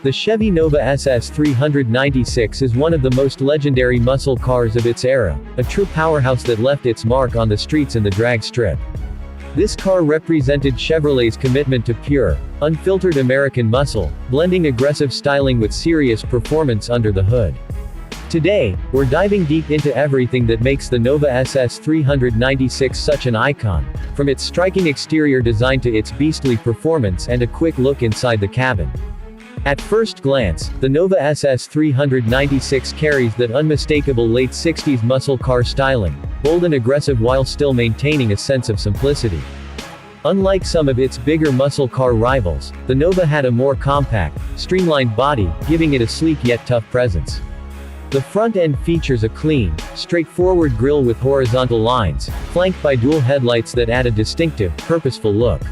The Chevy Nova SS 396 is one of the most legendary muscle cars of its era, a true powerhouse that left its mark on the streets and the drag strip. This car represented Chevrolet's commitment to pure, unfiltered American muscle, blending aggressive styling with serious performance under the hood. Today, we're diving deep into everything that makes the Nova SS 396 such an icon, from its striking exterior design to its beastly performance and a quick look inside the cabin. At first glance, the Nova SS 396 carries that unmistakable late 60s muscle car styling, bold and aggressive while still maintaining a sense of simplicity. Unlike some of its bigger muscle car rivals, the Nova had a more compact, streamlined body, giving it a sleek yet tough presence. The front end features a clean, straightforward grille with horizontal lines, flanked by dual headlights that add a distinctive, purposeful look.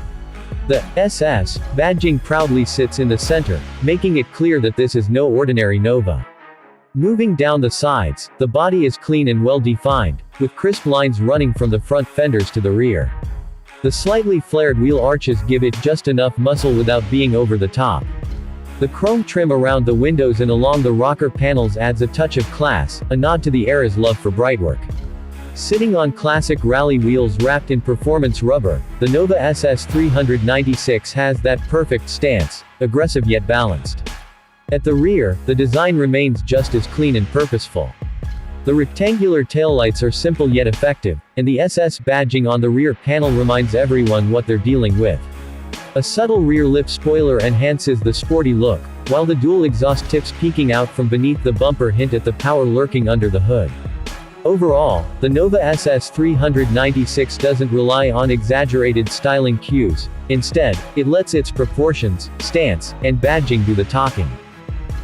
The SS badging proudly sits in the center, making it clear that this is no ordinary Nova. Moving down the sides, the body is clean and well defined, with crisp lines running from the front fenders to the rear. The slightly flared wheel arches give it just enough muscle without being over the top. The chrome trim around the windows and along the rocker panels adds a touch of class, a nod to the era's love for brightwork. Sitting on classic rally wheels wrapped in performance rubber, the Nova SS 396 has that perfect stance, aggressive yet balanced. At the rear, the design remains just as clean and purposeful. The rectangular taillights are simple yet effective, and the SS badging on the rear panel reminds everyone what they're dealing with. A subtle rear lip spoiler enhances the sporty look, while the dual exhaust tips peeking out from beneath the bumper hint at the power lurking under the hood. Overall, the Nova SS 396 doesn't rely on exaggerated styling cues. Instead, it lets its proportions, stance, and badging do the talking.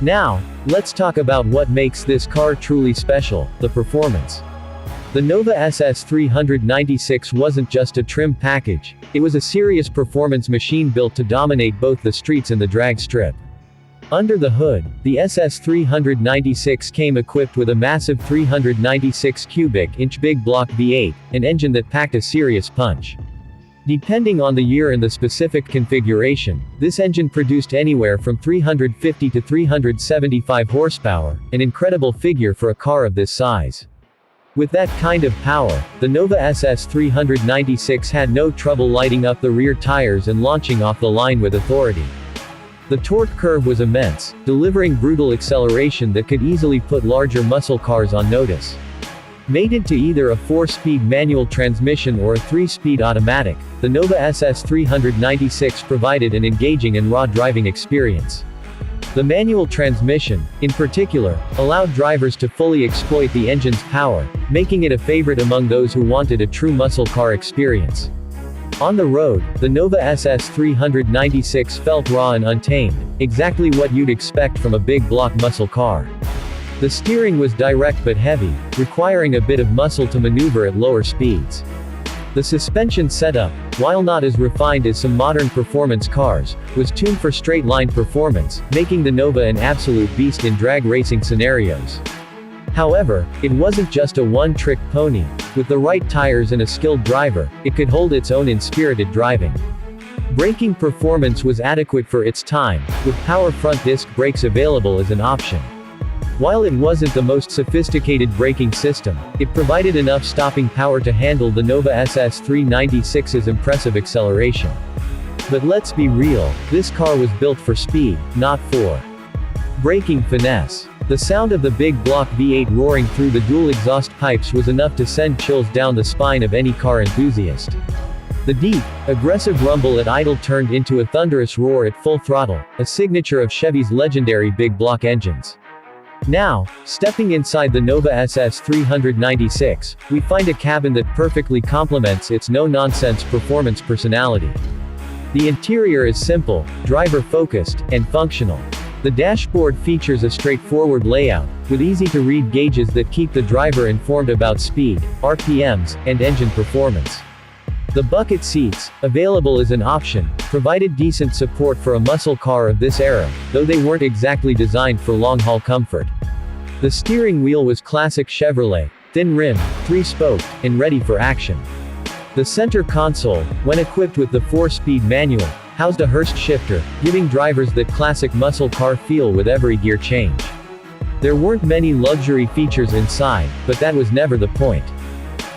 Now, let's talk about what makes this car truly special, the performance. The Nova SS 396 wasn't just a trim package, it was a serious performance machine built to dominate both the streets and the drag strip. Under the hood, the SS 396 came equipped with a massive 396 cubic inch big block V8, an engine that packed a serious punch. Depending on the year and the specific configuration, this engine produced anywhere from 350 to 375 horsepower, an incredible figure for a car of this size. With that kind of power, the Nova SS 396 had no trouble lighting up the rear tires and launching off the line with authority. The torque curve was immense, delivering brutal acceleration that could easily put larger muscle cars on notice. Mated to either a 4-speed manual transmission or a 3-speed automatic, the Nova SS 396 provided an engaging and raw driving experience. The manual transmission, in particular, allowed drivers to fully exploit the engine's power, making it a favorite among those who wanted a true muscle car experience. On the road, the Nova SS 396 felt raw and untamed, exactly what you'd expect from a big block muscle car. The steering was direct but heavy, requiring a bit of muscle to maneuver at lower speeds. The suspension setup, while not as refined as some modern performance cars, was tuned for straight-line performance, making the Nova an absolute beast in drag racing scenarios. However, it wasn't just a one-trick pony. With the right tires and a skilled driver, it could hold its own in spirited driving. Braking performance was adequate for its time, with power front disc brakes available as an option. While it wasn't the most sophisticated braking system, it provided enough stopping power to handle the Nova SS 396's impressive acceleration. But let's be real, this car was built for speed, not for braking finesse. The sound of the big block V8 roaring through the dual exhaust pipes was enough to send chills down the spine of any car enthusiast. The deep, aggressive rumble at idle turned into a thunderous roar at full throttle, a signature of Chevy's legendary big block engines. Now, stepping inside the Nova SS 396, we find a cabin that perfectly complements its no-nonsense performance personality. The interior is simple, driver-focused, and functional. The dashboard features a straightforward layout, with easy-to-read gauges that keep the driver informed about speed, RPMs, and engine performance. The bucket seats, available as an option, provided decent support for a muscle car of this era, though they weren't exactly designed for long-haul comfort. The steering wheel was classic Chevrolet, thin-rimmed, 3-spoked, and ready for action. The center console, when equipped with the 4-speed manual, housed a Hurst shifter, giving drivers that classic muscle car feel with every gear change. There weren't many luxury features inside, but that was never the point.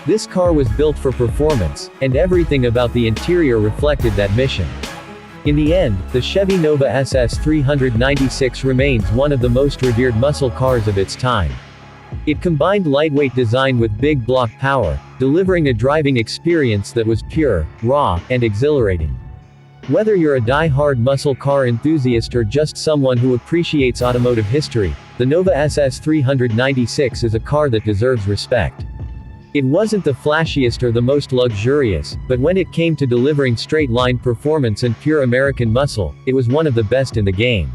This car was built for performance, and everything about the interior reflected that mission. In the end, the Chevy Nova SS 396 remains one of the most revered muscle cars of its time. It combined lightweight design with big block power, delivering a driving experience that was pure, raw, and exhilarating. Whether you're a die-hard muscle car enthusiast or just someone who appreciates automotive history, the Nova SS 396 is a car that deserves respect. It wasn't the flashiest or the most luxurious, but when it came to delivering straight-line performance and pure American muscle, it was one of the best in the game.